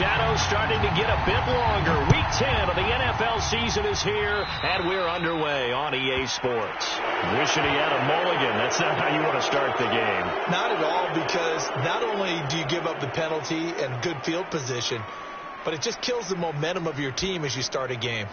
shadow starting to get a bit longer. Week 10 of the NFL season is here, and we're underway on EA Sports. Wishing he had a mulligan. That's not how you want to start the game. Not at all, because not only do you give up the penalty and good field position, but it just kills the momentum of your team as you start a game.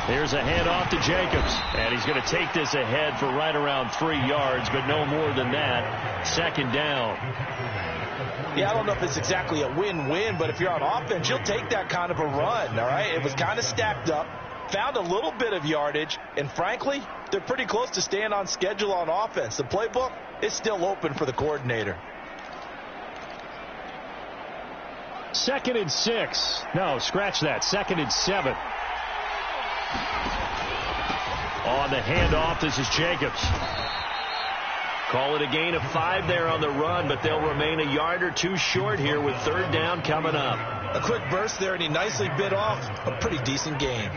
Here's a handoff to Jacobs, and he's going to take this ahead for right around 3 yards, but no more than that. Second down. Yeah, I don't know if it's exactly a win-win, but if you're on offense, you'll take that kind of a run, all right? It was kind of stacked up, found a little bit of yardage, and frankly, they're pretty close to staying on schedule on offense. The playbook is still open for the coordinator. 2nd and 6. No, scratch that. 2nd and 7. On the handoff, this is Jacobs. Call it a gain of 5 there on the run, but they'll remain a yard or two short here with 3rd down coming up. A quick burst there, and he nicely bit off a pretty decent gain.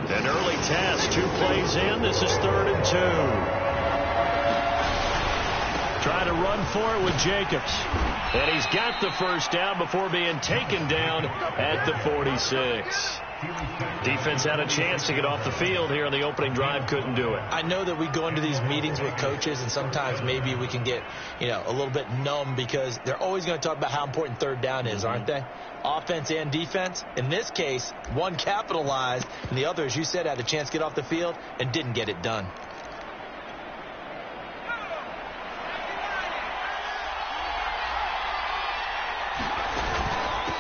An early test, 2 plays in. This is 3rd and 2. Trying to run for it with Jacobs. And he's got the first down before being taken down at the 46. Defense had a chance to get off the field here on the opening drive. Couldn't do it. I know that we go into these meetings with coaches, and sometimes maybe we can get, a little bit numb because they're always going to talk about how important 3rd down is, aren't they? Offense and defense. In this case, one capitalized, and the other, as you said, had a chance to get off the field and didn't get it done.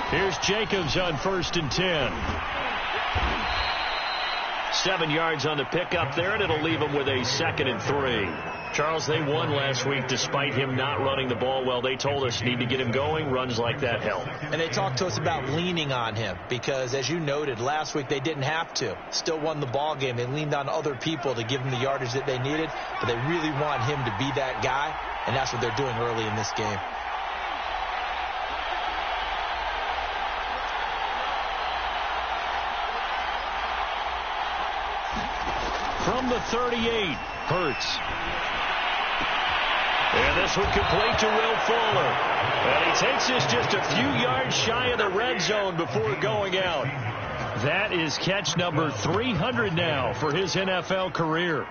Here's Jacobs on 1st and 10. 7 yards on the pickup there, and it'll leave him with a 2nd and 3. Charles, they won last week despite him not running the ball well. They told us need to get him going. Runs like that help. And they talked to us about leaning on him because, as you noted, last week they didn't have to. Still won the ball game. They leaned on other people to give them the yardage that they needed, but they really want him to be that guy, and that's what they're doing early in this game. From the 38, Hurts. And this one complete to Will Fuller. And he takes this just a few yards shy of the red zone before going out. That is catch number 300 now for his NFL career.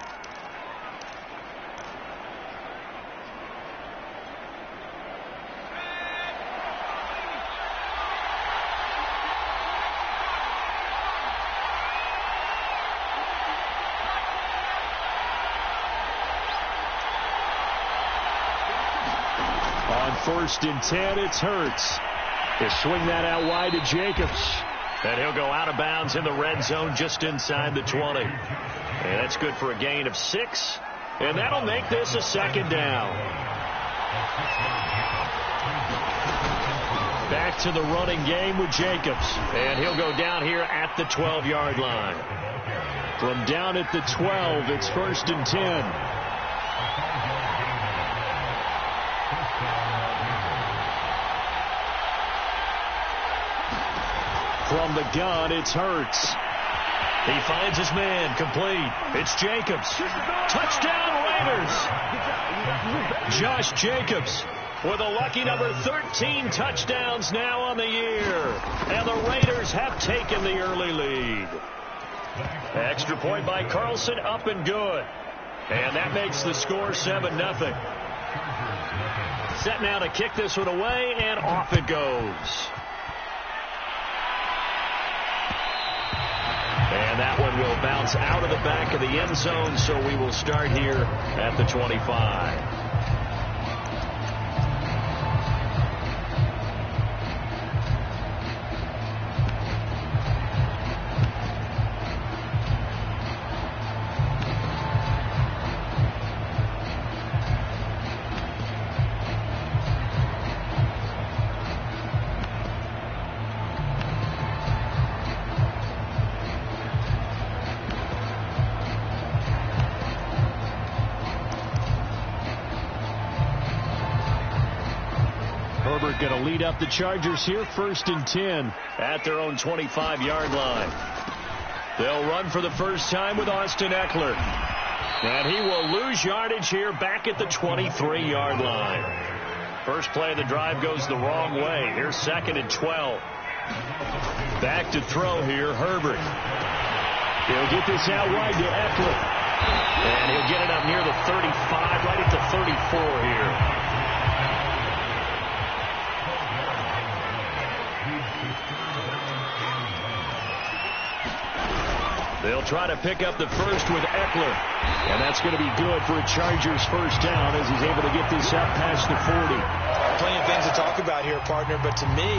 On 1st and 10, it's Hurts. He'll swing that out wide to Jacobs. And he'll go out of bounds in the red zone just inside the 20. And that's good for a gain of 6. And that'll make this a 2nd down. Back to the running game with Jacobs. And he'll go down here at the 12-yard line. From down at the 12, it's 1st and 10. From the gun, it's Hurts. He finds his man, complete. It's Jacobs. Touchdown, Raiders. Josh Jacobs with a lucky number 13 touchdowns now on the year. And the Raiders have taken the early lead. Extra point by Carlson, up and good. And that makes the score 7-0. Set now to kick this one away, and off it goes. And that one will bounce out of the back of the end zone, so we will start here at the 25. Herbert going to lead up the Chargers here, 1st and 10 at their own 25-yard line. They'll run for the first time with Austin Eckler. And he will lose yardage here back at the 23-yard line. First play of the drive goes the wrong way. Here's 2nd and 12. Back to throw here, Herbert. He'll get this out wide to Eckler. And he'll get it up near the 35, right at the 34 here. They'll try to pick up the first with Eckler. And that's going to be good for a Chargers first down as he's able to get this out past the 40. Plenty of things to talk about here, partner, but to me,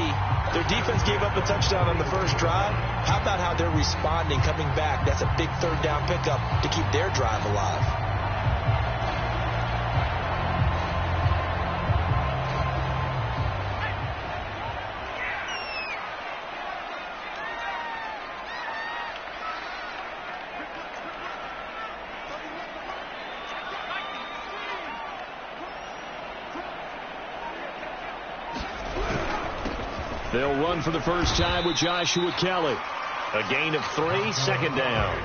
their defense gave up a touchdown on the first drive. How about how they're responding, coming back? That's a big 3rd down pickup to keep their drive alive. They'll run for the first time with Joshua Kelly. A gain of 3, 2nd down.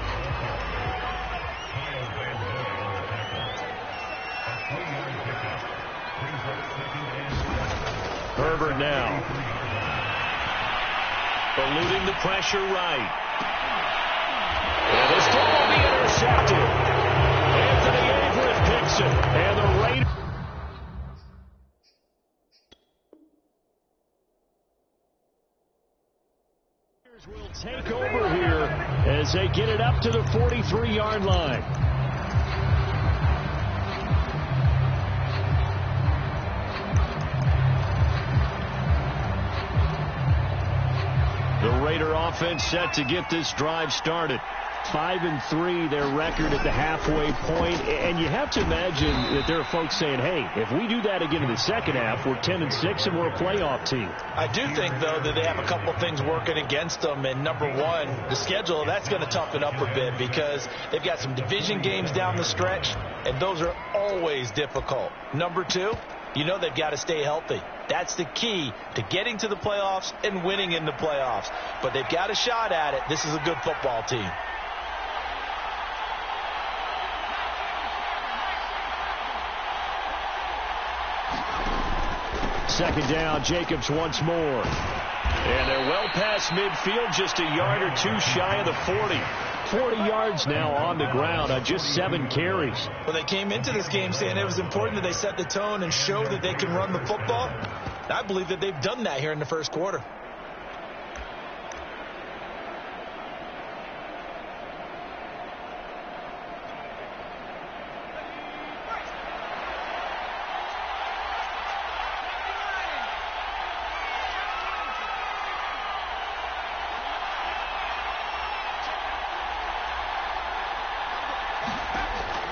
Herbert now. Eluding the pressure right. And this ball will be intercepted. Anthony Averett picks it. And the Raiders will take over here as they get it up to the 43-yard line. The Raider offense set to get this drive started. 5-3 their record at the halfway point, and you have to imagine that there are folks saying, hey, if we do that again in the second half, we're 10-6 and we're a playoff team. I do think, though, that they have a couple things working against them, and number one, the schedule, that's going to toughen up a bit because they've got some division games down the stretch, and those are always difficult. Number two, you know they've got to stay healthy. That's the key to getting to the playoffs and winning in the playoffs. But they've got a shot at it. This is a good football team. Second down, Jacobs once more. And they're well past midfield, just a yard or two shy of the 40. 40 yards now on the ground on just 7 carries. Well, they came into this game saying it was important that they set the tone and show that they can run the football. I believe that they've done that here in the first quarter.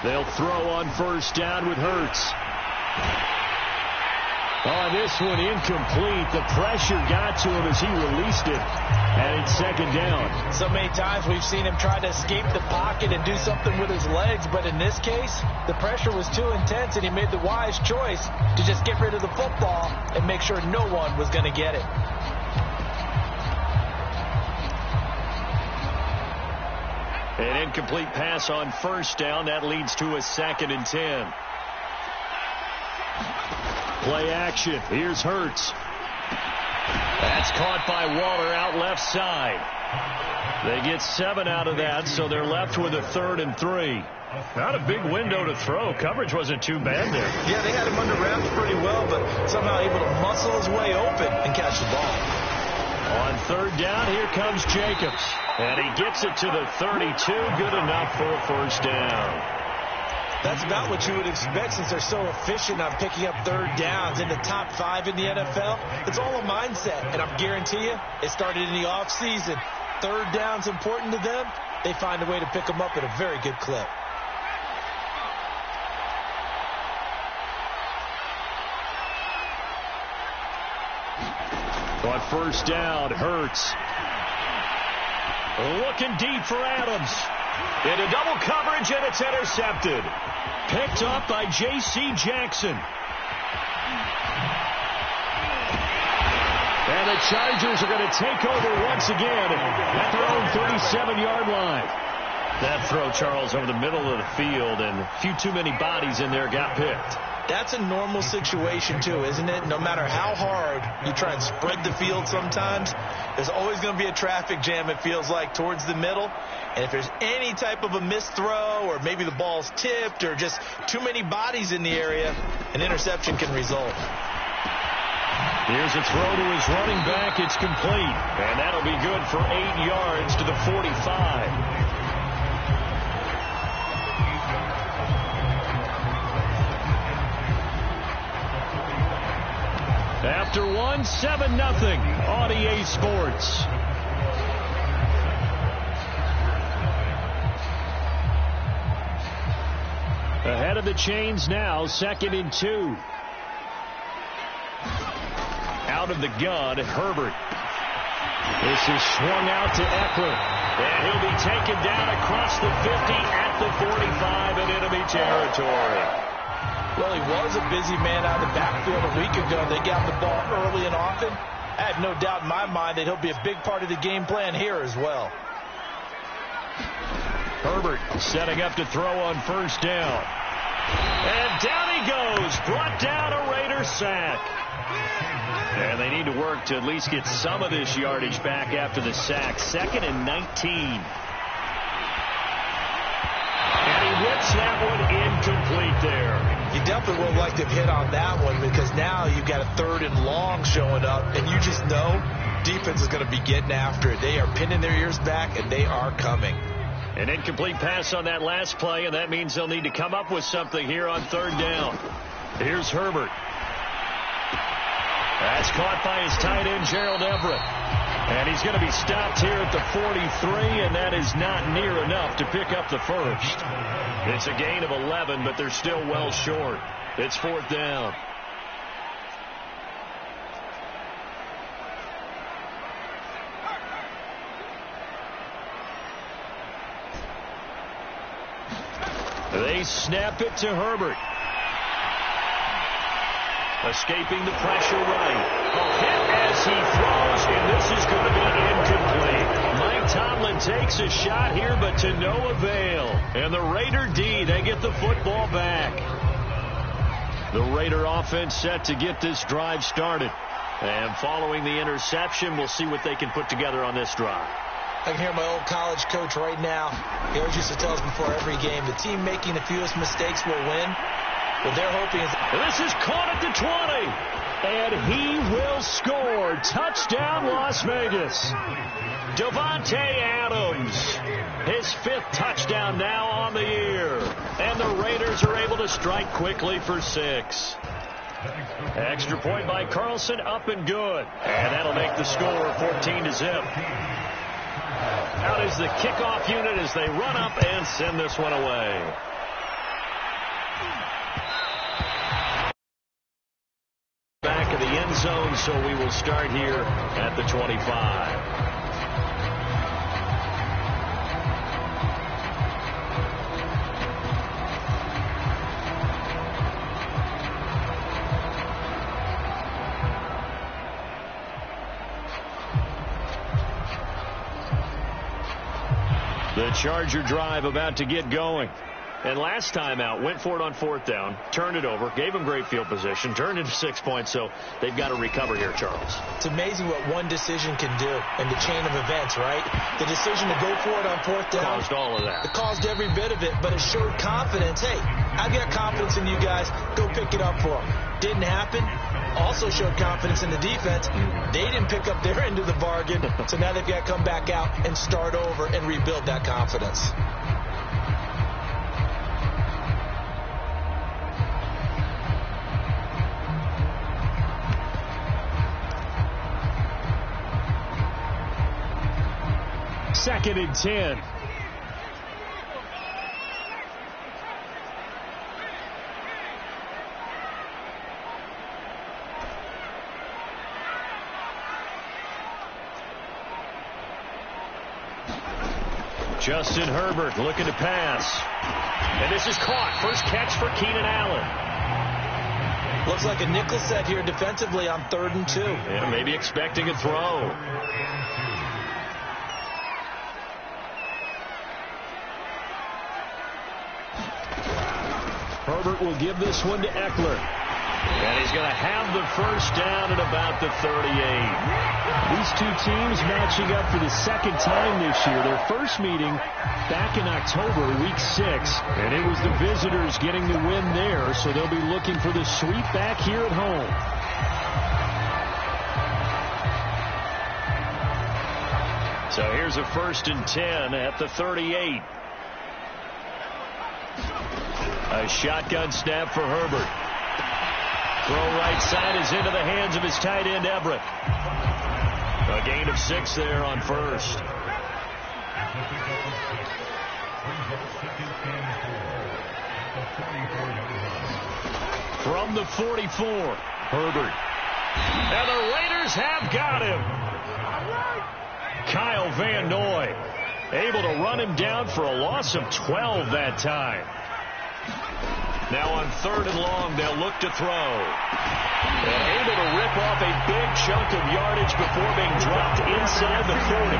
They'll throw on first down with Hurts. On this one, incomplete. The pressure got to him as he released it. And it's second down. So many times we've seen him try to escape the pocket and do something with his legs. But in this case, the pressure was too intense, and he made the wise choice to just get rid of the football and make sure no one was going to get it. An incomplete pass on first down. That leads to a 2nd and 10. Play action. Here's Hurts. That's caught by Waller out left side. They get 7 out of that, so they're left with a 3rd and 3. Not a big window to throw. Coverage wasn't too bad there. Yeah, they had him under wraps pretty well, but somehow able to muscle his way open and catch the ball. On 3rd down, here comes Jacobs. And he gets it to the 32. Good enough for a first down. That's about what you would expect since they're so efficient on picking up 3rd downs in the top 5 in the NFL. It's all a mindset, and I guarantee you it started in the offseason. 3rd down's important to them. They find a way to pick them up at a very good clip. On first down, Hurts. Looking deep for Adams. Into double coverage, and it's intercepted. Picked up by J.C. Jackson. And the Chargers are going to take over once again at their own 37-yard line. That throw, Charles, over the middle of the field, and a few too many bodies in there got picked. That's a normal situation, too, isn't it? No matter how hard you try and spread the field sometimes, there's always going to be a traffic jam, it feels like, towards the middle. And if there's any type of a missed throw or maybe the ball's tipped or just too many bodies in the area, an interception can result. Here's a throw to his running back. It's complete. And that'll be good for 8 yards to the 45. After one, 7-0 on EA Sports. Ahead of the chains now, 2nd and 2. Out of the gun, Herbert. This is swung out to Eckler. And he'll be taken down across the 50 at the 45 in enemy territory. Well, he was a busy man out of the backfield a week ago. They got the ball early and often. I have no doubt in my mind that he'll be a big part of the game plan here as well. Herbert setting up to throw on 1st down. And down he goes. Brought down a Raider sack. And they need to work to at least get some of this yardage back after the sack. 2nd and 19. And he whips that one incomplete there. You definitely would like to hit on that one because now you've got a 3rd and long showing up, and you just know defense is going to be getting after it. They are pinning their ears back, and they are coming. An incomplete pass on that last play, and that means they'll need to come up with something here on 3rd down. Here's Herbert. That's caught by his tight end, Gerald Everett. And he's going to be stopped here at the 43, and that is not near enough to pick up the first. It's a gain of 11, but they're still well short. It's 4th down. They snap it to Herbert. Escaping the pressure right. A hit as he throws, and this is going to be incomplete. Mike Tomlin takes a shot here, but to no avail. And the Raider D, they get the football back. The Raider offense set to get this drive started. And following the interception, we'll see what they can put together on this drive. I can hear my old college coach right now. He always used to tell us before every game, the team making the fewest mistakes will win. What they're hoping is... This is caught at the 20. And he will score. Touchdown, Las Vegas. Davante Adams. His 5th touchdown now on the year. And the Raiders are able to strike quickly for 6. Extra point by Carlson, up and good. And that'll make the score 14-0. Out is the kickoff unit as they run up and send this one away. Back of the end zone, so we will start here at the 25. The Charger drive about to get going. And last time out, went for it on 4th down, turned it over, gave them great field position, turned into 6 points, so they've got to recover here, Charles. It's amazing what one decision can do in the chain of events, right? The decision to go for it on 4th down. Caused all of that. It caused every bit of it, but it showed confidence. Hey, I've got confidence in you guys. Go pick it up for them. Didn't happen. Also showed confidence in the defense. They didn't pick up their end of the bargain, so now they've got to come back out and start over and rebuild that confidence. Second and 10. Justin Herbert looking to pass. And this is caught. First catch for Keenan Allen. Looks like a nickel set here defensively on 3rd and 2. Yeah, maybe expecting a throw. Herbert will give this one to Eckler. And he's going to have the first down at about the 38. These two teams matching up for the second time this year. Their first meeting back in October, week 6. And it was the visitors getting the win there, so they'll be looking for the sweep back here at home. So here's a 1st and 10 at the 38. A shotgun snap for Herbert. Throw right side is into the hands of his tight end, Everett. A gain of 6 there on 1st. From the 44, Herbert. And the Raiders have got him. Kyle Van Noy able to run him down for a loss of 12 that time. Now on 3rd and long, they'll look to throw. And able to rip off a big chunk of yardage before being dropped inside the 40.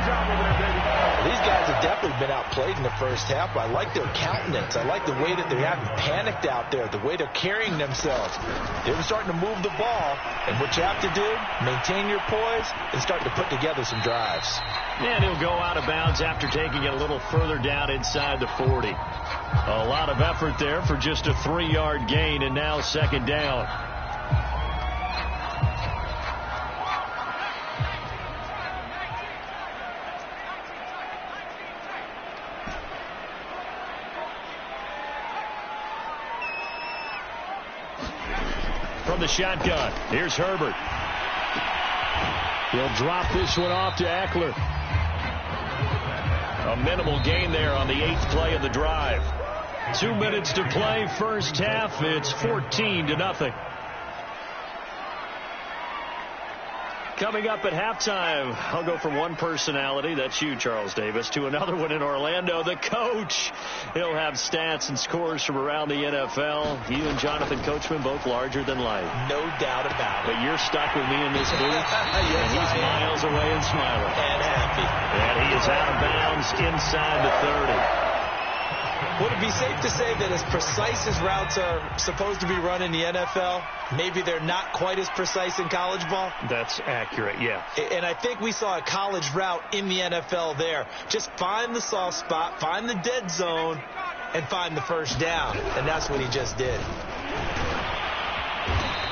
These guys have definitely been outplayed in the first half, but I like their countenance. I like the way that they haven't panicked out there, the way they're carrying themselves. They're starting to move the ball, and what you have to do, maintain your poise and start to put together some drives. And he'll go out of bounds after taking it a little further down inside the 40. A lot of effort there for just a 3-yard gain, and now 2nd down. From the shotgun, here's Herbert. He'll drop this one off to Eckler. A minimal gain there on the 8th play of the drive. 2 minutes to play, first half. It's 14-0. Coming up at halftime, I'll go from one personality, that's you, Charles Davis, to another one in Orlando, the coach. He'll have stats and scores from around the NFL. You and Jonathan Coachman, both larger than life. No doubt about it. But you're stuck with me in this booth. Yes, and he's miles away and smiling. And happy. And he is out of bounds inside the 30. Would it be safe to say that as precise as routes are supposed to be run in the NFL, maybe they're not quite as precise in college ball? That's accurate, yeah. And I think we saw a college route in the NFL there. Just find the soft spot, find the dead zone, and find the first down. And that's what he just did.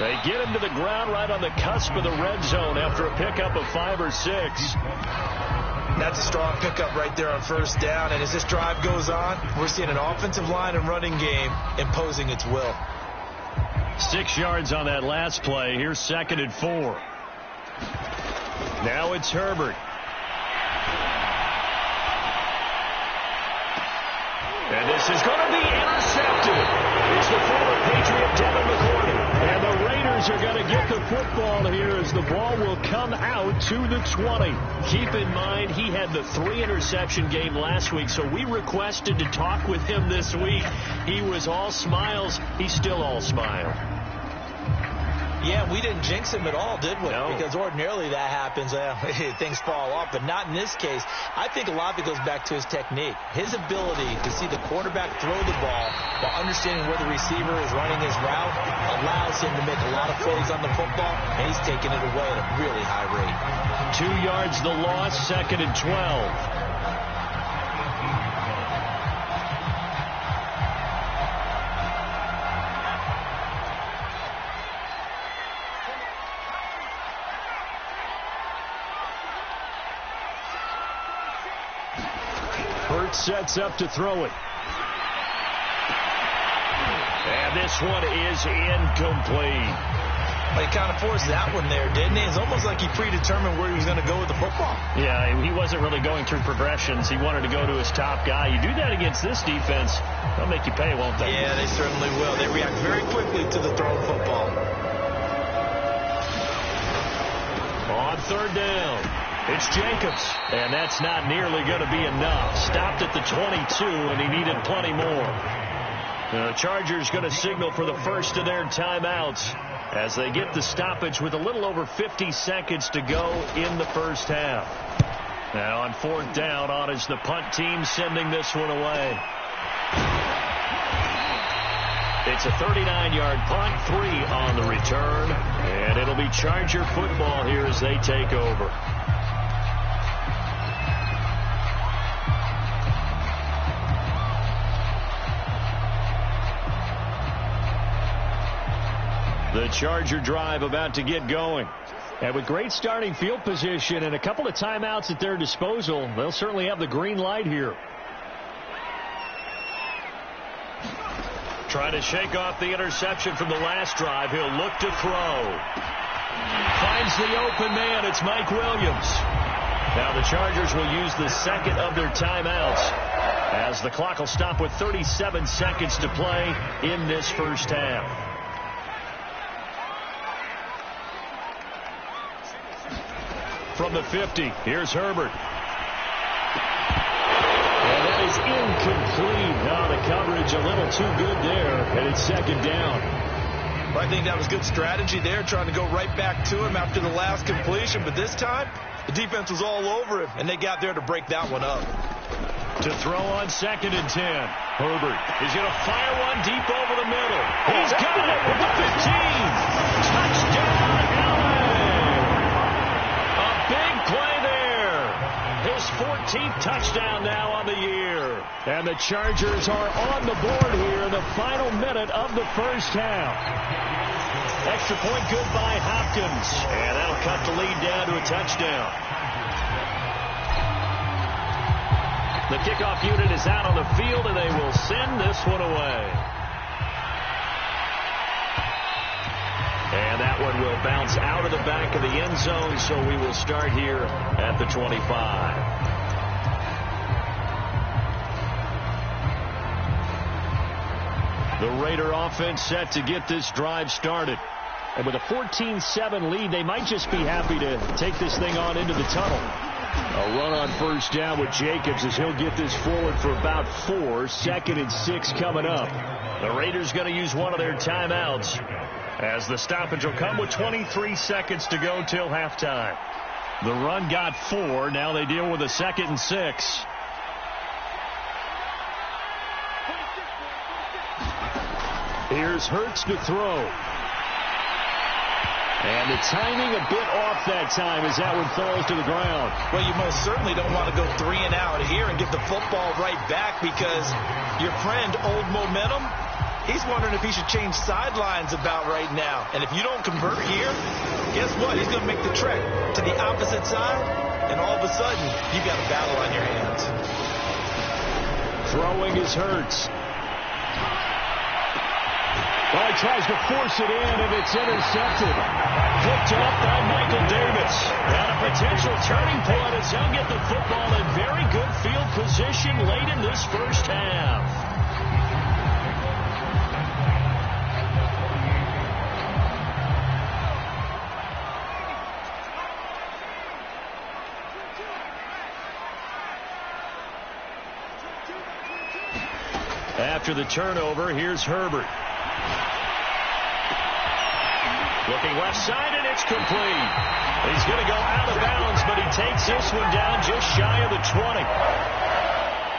They get him to the ground right on the cusp of the red zone after a pickup of 5 or 6. That's a strong pickup right there on first down. And as this drive goes on, we're seeing an offensive line and running game imposing its will. 6 yards on that last play. Here's 2nd and 4. Now it's Herbert. And this is going to be intercepted. It's the former Patriot Devin McCourty. And the Raiders are going to get the football here as the ball will come out to the 20. Keep in mind, he had the 3-interception game last week, so we requested to talk with him this week. He was all smiles. He's still all smile. Yeah, we didn't jinx him at all, did we? No. Because ordinarily that happens. Things fall off, but not in this case. I think a lot of it goes back to his technique. His ability to see the quarterback throw the ball while understanding where the receiver is running his route allows him to make a lot of plays on the football, and he's taking it away at a really high rate. 2 yards the loss, 2nd and 12. Sets up to throw it. And this one is incomplete. He kind of forced that one there, didn't he? It's almost like he predetermined where he was going to go with the football. Yeah, he wasn't really going through progressions. He wanted to go to his top guy. You do that against this defense, they'll make you pay, won't they? Yeah, they certainly will. They react very quickly to the thrown football. On 3rd down. It's Jacobs, and that's not nearly going to be enough. Stopped at the 22, and he needed plenty more. The Chargers going to signal for the first of their timeouts. as they get the stoppage with a little over 50 seconds to go in the first half. Now on fourth down, on is the punt team sending this one away. It's a 39-yard punt, 3 on the return, and it'll be Charger football here as they take over. The Charger drive about to get going. And with great starting field position and a couple of timeouts at their disposal, they'll certainly have the green light here. Trying to shake off the interception from the last drive. He'll look to throw. Finds the open man. It's Mike Williams. Now the Chargers will use the second of their timeouts as the clock will stop with 37 seconds to play in this first half. From the 50, here's Herbert. And that is incomplete. Now the coverage a little too good there, and it's second down. I think that was good strategy there, trying to go right back to him after the last completion. But this time, the defense was all over him, and they got there to break that one up. To throw on 2nd and 10. Herbert is going to fire one deep over the middle. He's got it with the 15. Touchdown, big play there. His 14th touchdown now on the year. And the Chargers are on the board here in the final minute of the first half. Extra point good by Hopkins. And that'll cut the lead down to a touchdown. The kickoff unit is out on the field, and they will send this one away. And that one will bounce out of the back of the end zone, so we will start here at the 25. The Raider offense set to get this drive started. And with a 14-7 lead, they might just be happy to take this thing on into the tunnel. A run on first down with Jacobs as he'll get this forward for about 4. 2nd and 6 coming up. The Raiders going to use one of their timeouts, as the stoppage will come with 23 seconds to go till halftime. The run got 4. Now they deal with a 2nd and 6. Here's Hurts to throw. And the timing a bit off that time as that one falls to the ground. Well, you most certainly don't want to go 3 and out here and get the football right back, because your friend, Old Momentum, he's wondering if he should change sidelines about right now. And if you don't convert here, guess what? He's going to make the trek to the opposite side, and all of a sudden, you've got a battle on your hands. Throwing is Hurts. Well, he tries to force it in, and it's intercepted. Picked up by Michael Davis. And a potential turning point as he'll get the football in very good field position late in this first half. After the turnover, here's Herbert. Looking left side, and it's complete. He's going to go out of bounds, but he takes this one down just shy of the 20.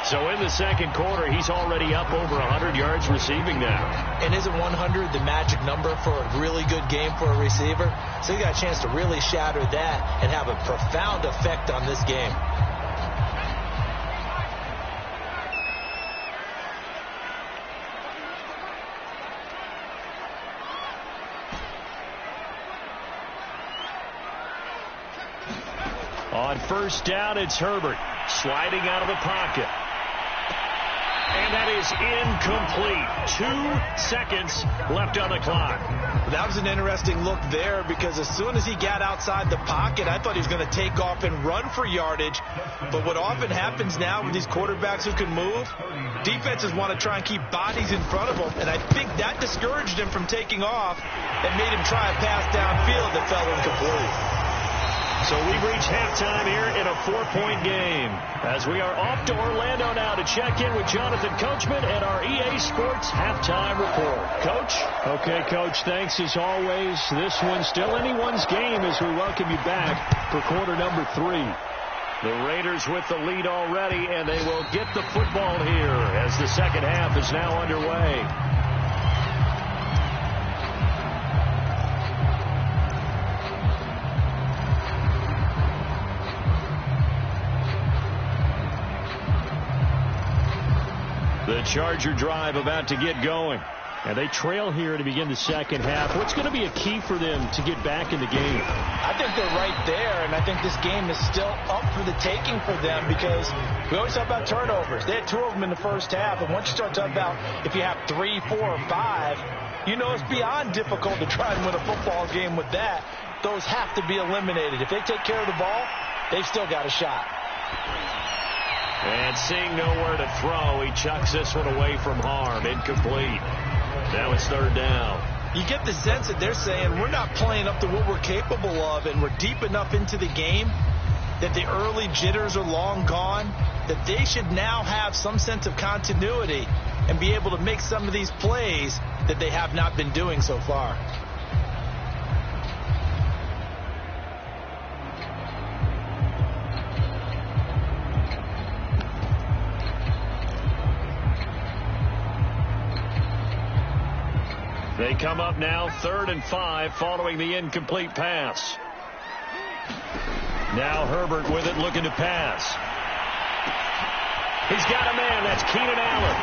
So in the second quarter, he's already up over 100 yards receiving now. And isn't 100 the magic number for a really good game for a receiver? So he got a chance to really shatter that and have a profound effect on this game. On first down, it's Herbert sliding out of the pocket. And that is incomplete. 2 seconds left on the clock. That was an interesting look there, because as soon as he got outside the pocket, I thought he was going to take off and run for yardage. But what often happens now with these quarterbacks who can move, defenses want to try and keep bodies in front of them. And I think that discouraged him from taking off and made him try a pass downfield that fell incomplete. So So we've reached halftime here in a 4-point game. As we are off to Orlando now to check in with Jonathan Coachman and our EA Sports halftime report. Coach? Okay, Coach, thanks as always. This one's still anyone's game as we welcome you back for quarter number 3. The Raiders with the lead already, and they will get the football here as the second half is now underway. The Charger drive about to get going. And they trail here to begin the second half. What's going to be a key for them to get back in the game? I think they're right there, and I think this game is still up for the taking for them because we always talk about turnovers. They had 2 of them in the first half, and once you start talking about if you have 3, 4, or 5, you know it's beyond difficult to try and win a football game with that. Those have to be eliminated. If they take care of the ball, they've still got a shot. And seeing nowhere to throw, he chucks this one away from harm. Incomplete. Now it's third down. You get the sense that they're saying we're not playing up to what we're capable of, and we're deep enough into the game that the early jitters are long gone, that they should now have some sense of continuity and be able to make some of these plays that they have not been doing so far. They come up now 3rd and 5 following the incomplete pass. Now Herbert with it looking to pass. He's got a man. That's Keenan Allen.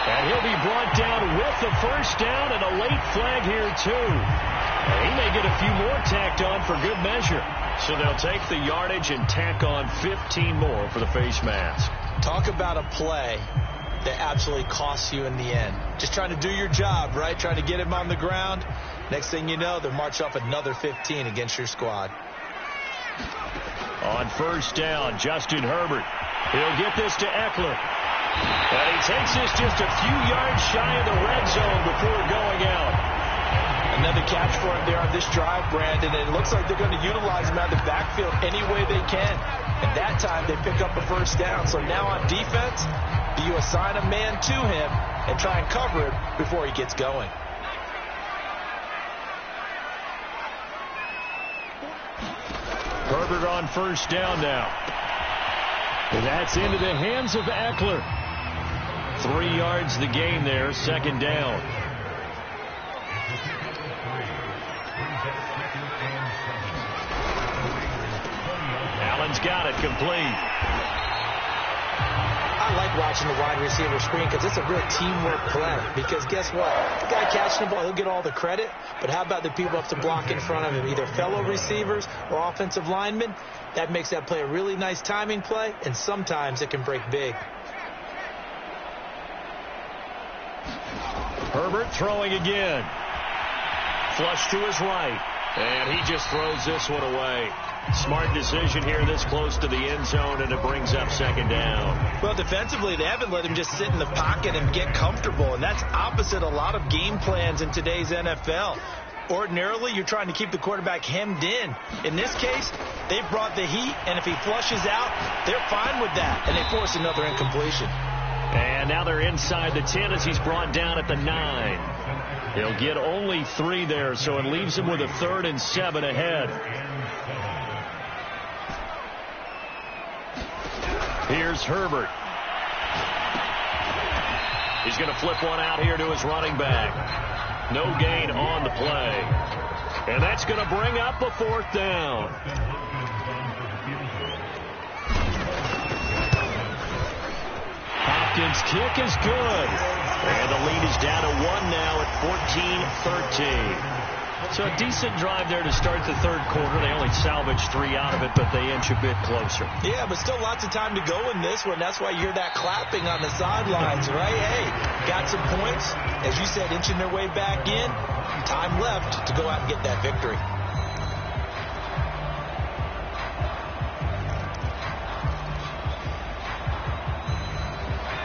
And he'll be brought down with the first down and a late flag here too. And he may get a few more tacked on for good measure. So they'll take the yardage and tack on 15 more for the face mask. Talk about a play that absolutely costs you in the end. Just trying to do your job, right? Trying to get him on the ground. Next thing you know, they'll march off another 15 against your squad. On first down, Justin Herbert. He'll get this to Eckler. And he takes this just a few yards shy of the red zone before going out. Another catch for him there on this drive, Brandon. And it looks like they're going to utilize him out of the backfield any way they can. And that time they pick up a first down. So now on defense, do you assign a man to him and try and cover him before he gets going? Herbert on first down now. And that's into the hands of Eckler. 3 yards the gain there, second down. Allen's got it, complete. I like watching the wide receiver screen because it's a real teamwork play. Because guess what? The guy catching the ball, he'll get all the credit. But how about the people up to block in front of him, either fellow receivers or offensive linemen? That makes that play a really nice timing play, and sometimes it can break big. Herbert throwing again. Flush to his right. And he just throws this one away. Smart decision here this close to the end zone, and it brings up second down. Well, defensively, they haven't let him just sit in the pocket and get comfortable, and that's opposite a lot of game plans in today's NFL. Ordinarily, you're trying to keep the quarterback hemmed in. In this case, they've brought the heat, and if he flushes out, they're fine with that, and they force another incompletion. And now they're inside the 10 as he's brought down at the 9. He'll get only 3 there, so it leaves him with a 3rd and 7 ahead. Here's Herbert. He's going to flip one out here to his running back. No gain on the play. And that's going to bring up a 4th down. Hopkins' kick is good. And the lead is down to 1 now at 14-13. So a decent drive there to start the third quarter. They only salvaged 3 out of it, but they inch a bit closer. Yeah, but still lots of time to go in this one. That's why you hear that clapping on the sidelines, right? Hey, got some points. As you said, inching their way back in. Time left to go out and get that victory.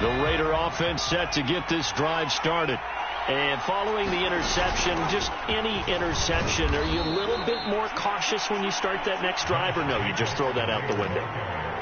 The Raider offense set to get this drive started. And following the interception, just any interception, are you a little bit more cautious when you start that next drive, or no, you just throw that out the window?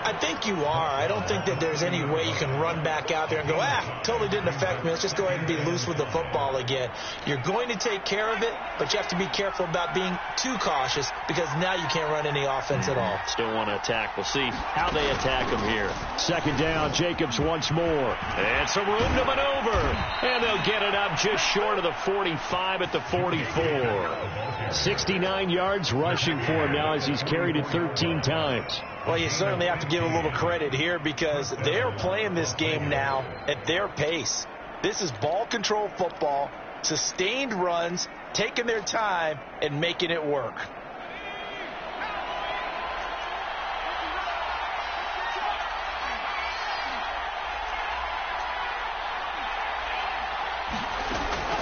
I think you are. I don't think that there's any way you can run back out there and go, totally didn't affect me. Let's just go ahead and be loose with the football again. You're going to take care of it, but you have to be careful about being too cautious because now you can't run any offense at all. Still want to attack. We'll see how they attack him here. Second down, Jacobs once more. And some room to maneuver. And they'll get it up just short of the 45 at the 44. 69 yards rushing for him now as he's carried it 13 times. Well, you certainly have to give a little credit here because they're playing this game now at their pace. This is ball control football, sustained runs, taking their time, and making it work.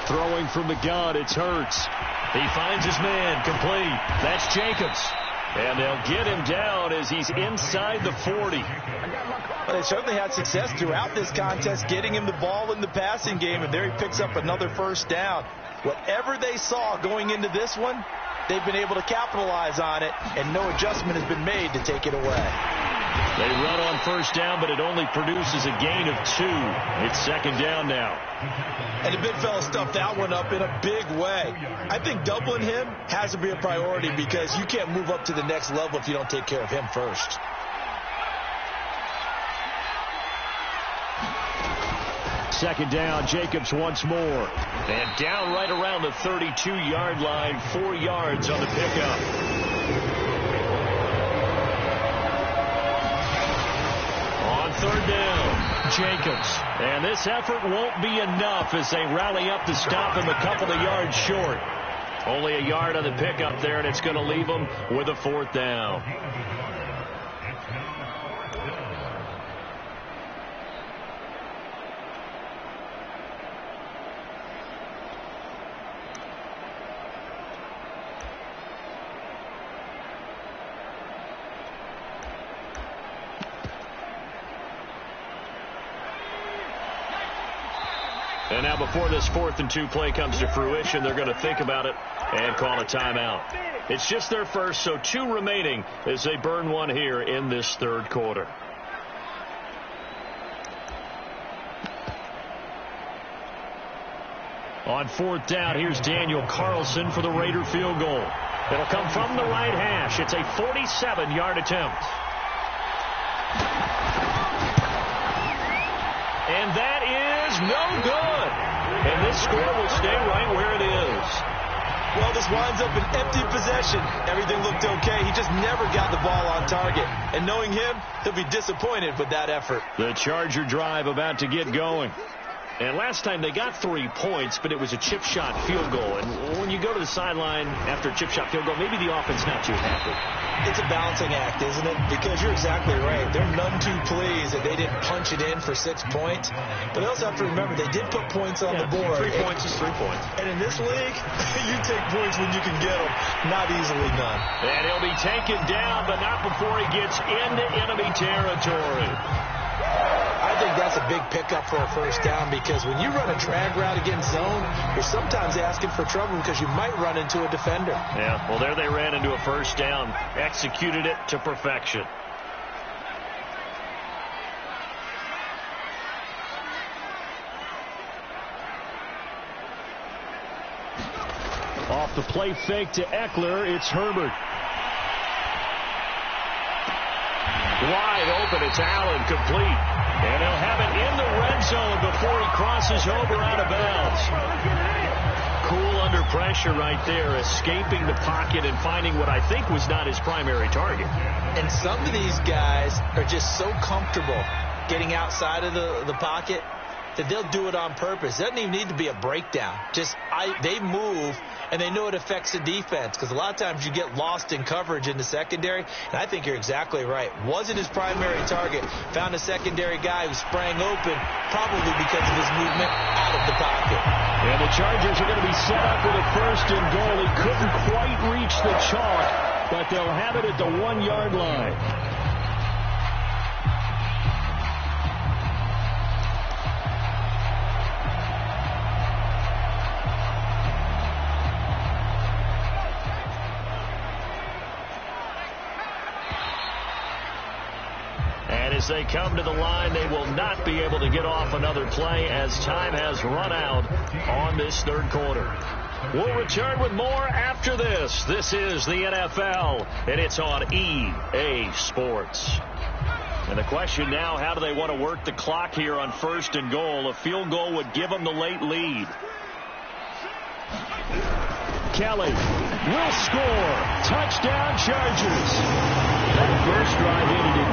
Throwing from the gun, it's Hurts. He finds his man, complete. That's Jacobs. And they'll get him down as he's inside the 40. Well, they certainly had success throughout this contest getting him the ball in the passing game, and there he picks up another first down. Whatever they saw going into this one, they've been able to capitalize on it, and no adjustment has been made to take it away. They run on first down, but it only produces a gain of 2. It's second down now. And the big fella stuffed that one up in a big way. I think doubling him has to be a priority because you can't move up to the next level if you don't take care of him first. Second down, Jacobs once more. And down right around the 32-yard line, 4 yards on the pickup. On third down, Jacobs. And this effort won't be enough as they rally up to stop him a couple of yards short. Only a yard on the pickup there, and it's going to leave them with a fourth down. And now before this 4th and 2 play comes to fruition, they're going to think about it and call a timeout. It's just their first, so 2 remaining as they burn one here in this third quarter. On 4th down, here's Daniel Carlson for the Raider field goal. It'll come from the right hash. It's a 47-yard attempt. And that is no good. And this score will stay right where it is. Well, this winds up an empty possession. Everything looked okay. He just never got the ball on target. And knowing him, he'll be disappointed with that effort. The Charger drive about to get going. And last time they got 3 points, but it was a chip shot field goal. And when you go to the sideline after a chip shot field goal, maybe the offense not too happy. It's a balancing act, isn't it? Because you're exactly right. They're none too pleased that they didn't punch it in for 6 points. But they also have to remember they did put points on the board. 3 points is 3 points. And in this league, you take points when you can get them. Not easily done. And he'll be taken down, but not before he gets into enemy territory. I think that's a big pickup for a first down because when you run a drag route against zone, you're sometimes asking for trouble because you might run into a defender. Yeah, well, there they ran into a first down, executed it to perfection. Off the play fake to Eckler, it's Herbert. Wide open, it's Allen, complete. And he'll have it in the red zone before he crosses over out of bounds. Cool under pressure right there, escaping the pocket and finding what I think was not his primary target. And some of these guys are just so comfortable getting outside of the pocket that they'll do it on purpose. It doesn't even need to be a breakdown. They move, and they know it affects the defense because a lot of times you get lost in coverage in the secondary, and I think you're exactly right. Wasn't his primary target. Found a secondary guy who sprang open, probably because of his movement out of the pocket. And the Chargers are going to be set up with a 1st and goal. He couldn't quite reach the chalk, but they'll have it at the 1-yard line. as they come to the line. They will not be able to get off another play as time has run out on this third quarter. We'll return with more after this. This is the NFL, and it's on EA Sports. And the question now, how do they want to work the clock here on 1st and goal? A field goal would give them the late lead. Kelly will score. Touchdown, Chargers. That first drive ended in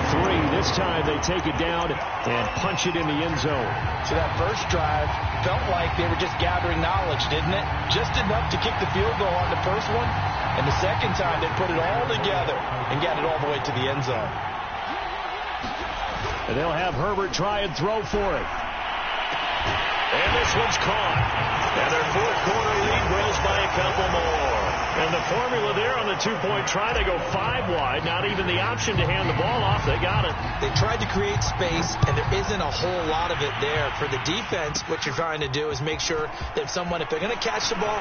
3. This time they take it down and punch it in the end zone. So that first drive felt like they were just gathering knowledge, didn't it? Just enough to kick the field goal on the first one. And the second time they put it all together and got it all the way to the end zone. And they'll have Herbert try and throw for it. And this one's caught. And their fourth quarter lead grows by a couple more. And the formula there on the 2-point try to go 5 wide. Not even the option to hand the ball off. They got it. They tried to create space, and there isn't a whole lot of it there. For the defense, what you're trying to do is make sure that if they're going to catch the ball,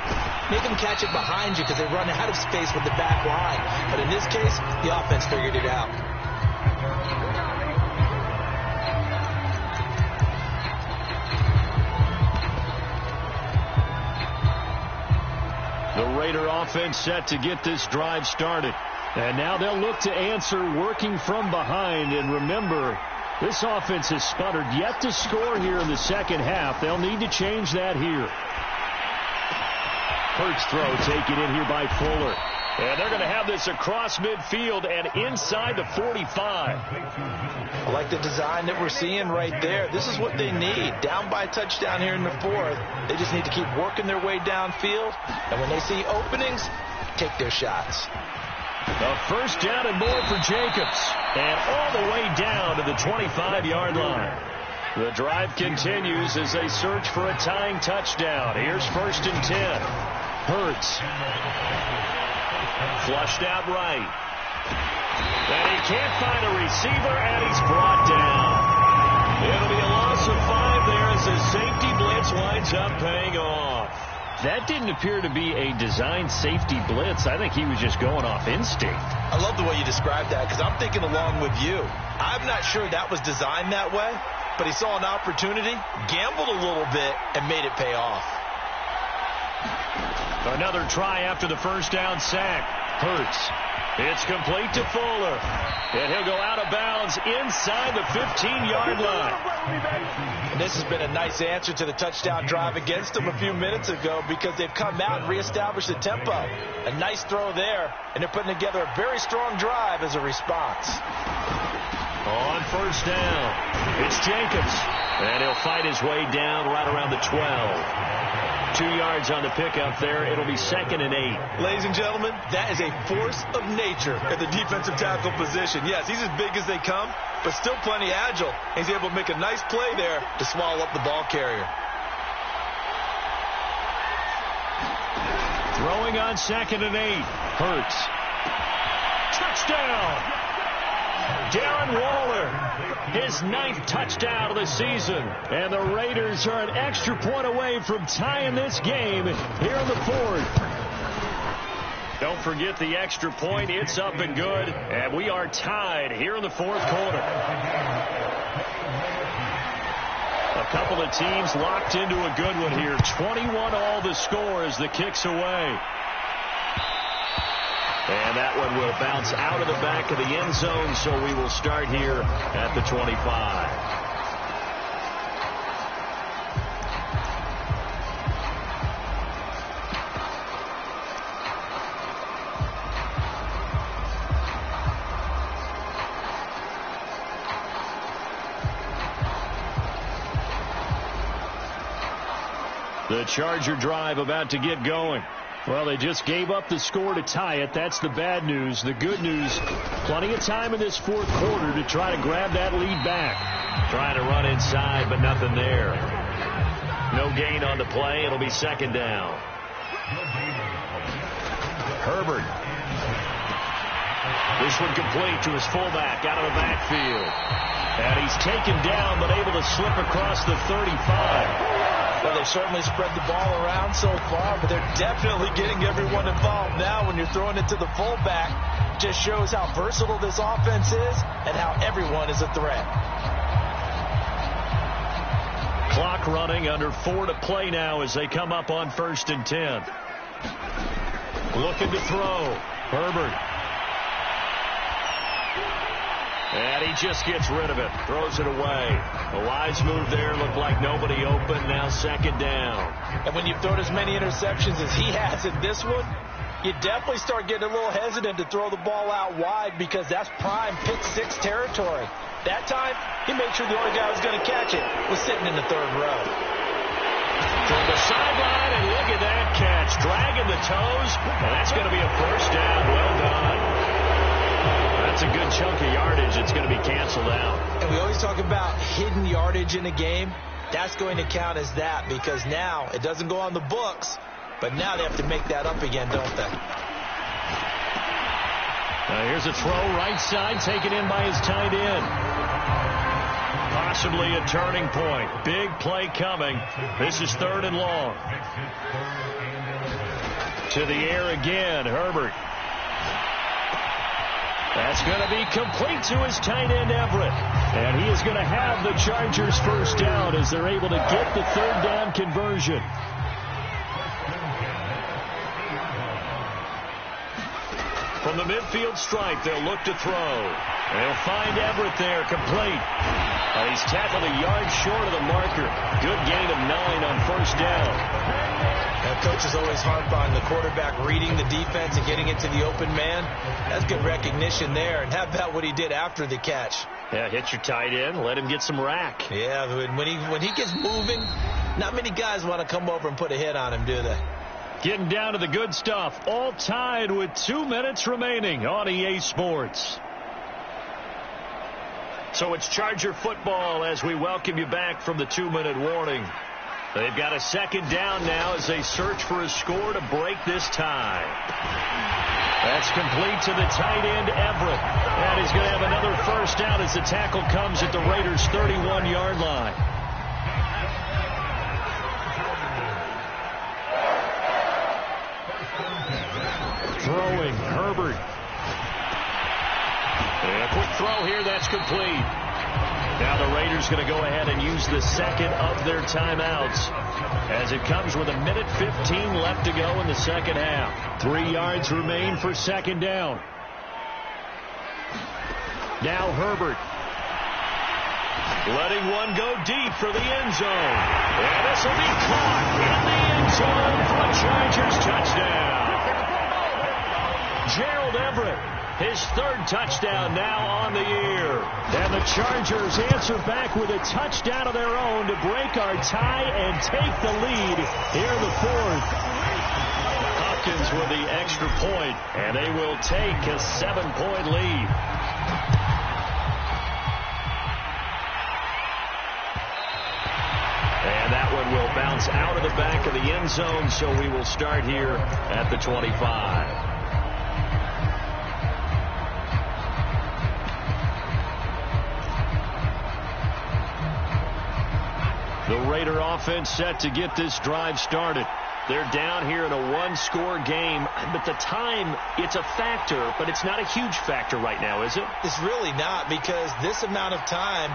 make them catch it behind you because they run out of space with the back line. But in this case, the offense figured it out. The Raider offense set to get this drive started. And now they'll look to answer working from behind. And remember, this offense has sputtered yet to score here in the second half. They'll need to change that here. Hurts throw taken in here by Fuller. And they're going to have this across midfield and inside the 45. I like the design that we're seeing right there. This is what they need. Down by a touchdown here in the fourth. They just need to keep working their way downfield. And when they see openings, take their shots. A first down and more for Jacobs. And all the way down to the 25-yard line. The drive continues as they search for a tying touchdown. Here's 1st and 10. Hurts. Flushed out right. And he can't find a receiver, and he's brought down. It'll be a loss of 5 there as the safety blitz winds up paying off. That didn't appear to be a designed safety blitz. I think he was just going off instinct. I love the way you described that because I'm thinking along with you. I'm not sure that was designed that way, but he saw an opportunity, gambled a little bit, and made it pay off. Another try after the first down sack. Hurts. It's complete to Fuller. And he'll go out of bounds inside the 15-yard line. And this has been a nice answer to the touchdown drive against them a few minutes ago because they've come out and reestablished the tempo. A nice throw there, and they're putting together a very strong drive as a response. On first down, it's Jacobs. And he'll fight his way down right around the 12. 2 yards on the pickup there. It'll be 2nd and 8. Ladies and gentlemen, that is a force of nature at the defensive tackle position. Yes, he's as big as they come, but still plenty agile. He's able to make a nice play there to swallow up the ball carrier. Throwing on 2nd and 8. Hurts. Touchdown! Darren Waller, his 9th touchdown of the season. And the Raiders are an extra point away from tying this game here in the fourth. Don't forget the extra point. It's up and good. And we are tied here in the fourth quarter. A couple of teams locked into a good one here. 21-all the score as the kick's away. And that one will bounce out of the back of the end zone, so we will start here at the 25. The Charger drive about to get going. Well, they just gave up the score to tie it. That's the bad news. The good news, plenty of time in this fourth quarter to try to grab that lead back. Trying to run inside, but nothing there. No gain on the play. It'll be 2nd down. Herbert. This one complete to his fullback out of the backfield. And he's taken down, but able to slip across the 35. Well, they've certainly spread the ball around so far, but they're definitely getting everyone involved now when you're throwing it to the fullback. Just shows how versatile this offense is and how everyone is a threat. Clock running, under 4 to play now as they come up on 1st and 10. Looking to throw. Herbert. And he just gets rid of it. Throws it away. A wise move there. Looked like nobody open. Now 2nd down. And when you've thrown as many interceptions as he has in this one, you definitely start getting a little hesitant to throw the ball out wide because that's prime pick 6 territory. That time, he made sure the only guy who was going to catch it was sitting in the 3rd row. From the sideline, and look at that catch. Dragging the toes, and that's going to be a 1st down. Well done. That's a good chunk of yardage. It's going to be canceled out. And we always talk about hidden yardage in a game. That's going to count as that because now it doesn't go on the books, but now they have to make that up again, don't they? Here's a throw right side, taken in by his tight end. Possibly a turning point. Big play coming. This is 3rd and long. To the air again, Herbert. That's going to be complete to his tight end, Everett. And he is going to have the Chargers 1st down as they're able to get the 3rd down conversion. From the midfield stripe, they'll look to throw. They'll find Everett there, complete. And he's tackled a yard short of the marker. Good gain of 9 on 1st down. Now, coaches always harp on the quarterback reading the defense and getting it to the open man. That's good recognition there. And how about what he did after the catch? Yeah, hit your tight end, let him get some rack. Yeah, when he gets moving, not many guys want to come over and put a hit on him, do they? Getting down to the good stuff. All tied with 2 minutes remaining on EA Sports. So it's Charger football as we welcome you back from the 2-minute warning. They've got a 2nd down now as they search for a score to break this tie. That's complete to the tight end, Everett. And he's going to have another 1st down as the tackle comes at the Raiders' 31-yard line. Throwing, Herbert. And a quick throw here, that's complete. Now the Raiders going to go ahead and use the 2nd of their timeouts as it comes with 1:15 left to go in the 2nd half. 3 yards remain for 2nd down. Now Herbert. Letting one go deep for the end zone. And this will be caught in the end zone for a Chargers touchdown. Gerald Everett, his 3rd touchdown now on the year. And the Chargers answer back with a touchdown of their own to break our tie and take the lead here in the 4th. Hopkins with the extra point, and they will take a 7-point lead. And that one will bounce out of the back of the end zone, so we will start here at the 25. The Raider offense set to get this drive started. They're down here in a 1-score game, but the time, it's a factor, but it's not a huge factor right now, is it? It's really not, because this amount of time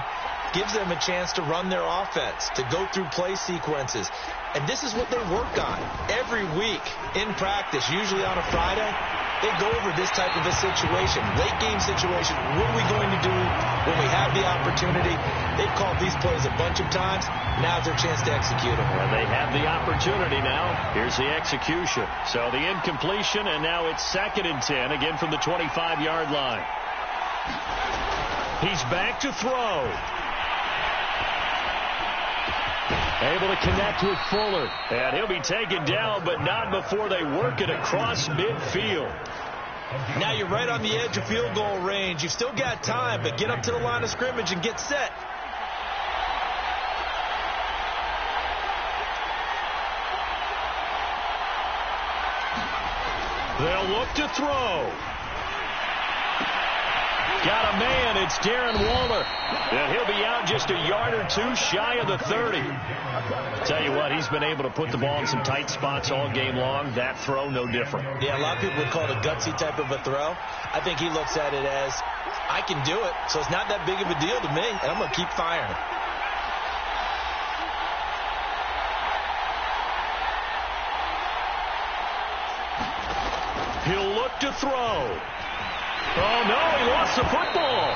gives them a chance to run their offense, to go through play sequences. And this is what they work on every week in practice, usually on a Friday. They go over this type of a situation, late game situation. What are we going to do when we have the opportunity? They've called these plays a bunch of times. Now's their chance to execute them. Well, they have the opportunity now. Here's the execution. So the incompletion, and now it's 2nd and 10, again from the 25-yard line. He's back to throw. Able to connect with Fuller. And he'll be taken down, but not before they work it across midfield. Now you're right on the edge of field goal range. You've still got time, but get up to the line of scrimmage and get set. They'll look to throw. Got a man. It's Darren Waller. And he'll be out just a yard or two shy of the 30. Tell you what, he's been able to put the ball in some tight spots all game long. That throw, no different. Yeah, a lot of people would call it a gutsy type of a throw. I think he looks at it as, I can do it, so it's not that big of a deal to me, and I'm going to keep firing. He'll look to throw. Oh, no, he lost the football.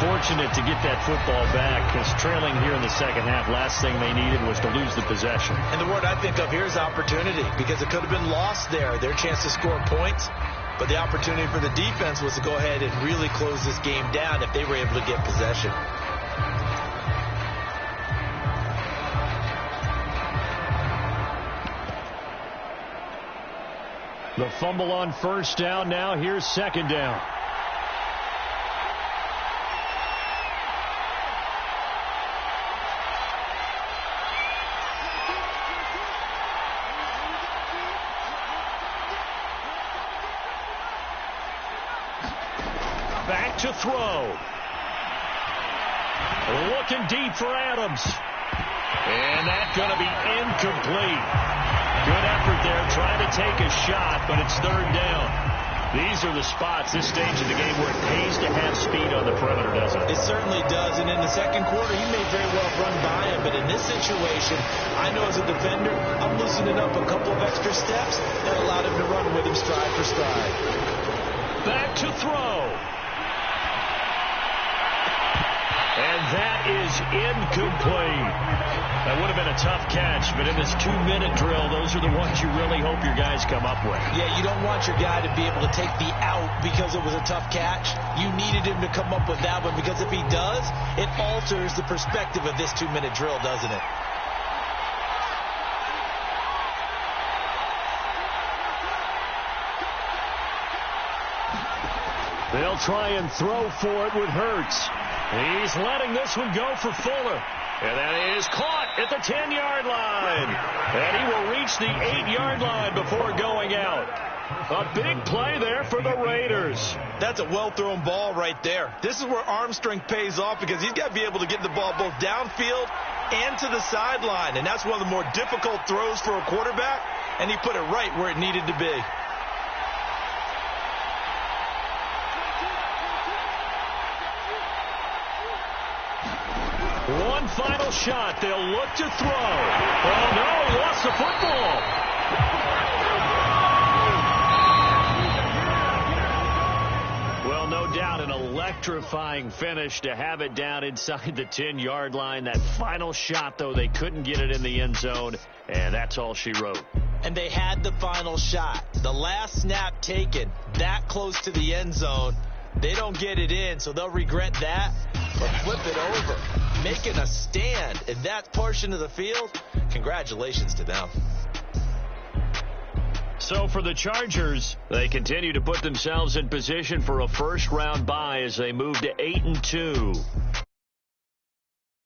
Fortunate to get that football back, because trailing here in the second half, last thing they needed was to lose the possession. And the word I think of here is opportunity, because it could have been lost there, their chance to score points. But the opportunity for the defense was to go ahead and really close this game down if they were able to get possession. The fumble on first down. Now here's second down. Back to throw. Looking deep for Adams. And that's going to be incomplete. Good effort there, trying to take a shot, but it's third down. These are the spots, this stage of the game, where it pays to have speed on the perimeter, doesn't it? It certainly does, and in the second quarter, he may very well run by him, but in this situation, I know as a defender, I'm loosening up a couple of extra steps that allowed him to run with him stride for stride. Back to throw. And that is incomplete. That would have been a tough catch, but in this 2-minute drill, those are the ones you really hope your guys come up with. Yeah, you don't want your guy to be able to take the out because it was a tough catch. You needed him to come up with that one, because if he does, it alters the perspective of this 2-minute drill, doesn't it? They'll try and throw for it with Hurts. He's letting this one go for Fuller. And that is caught at the 10-yard line. And he will reach the 8-yard line before going out. A big play there for the Raiders. That's a well-thrown ball right there. This is where arm strength pays off, because he's got to be able to get the ball both downfield and to the sideline. And that's one of the more difficult throws for a quarterback. And he put it right where it needed to be. One final shot. They'll look to throw. Oh, no, he lost the football. Well, no doubt an electrifying finish to have it down inside the 10-yard line. That final shot, though, they couldn't get it in the end zone, and that's all she wrote. And they had the final shot. The last snap taken that close to the end zone. They don't get it in, so they'll regret that. But flip it over, making a stand in that portion of the field. Congratulations to them. So for the Chargers, they continue to put themselves in position for a first-round bye as they move to 8-2.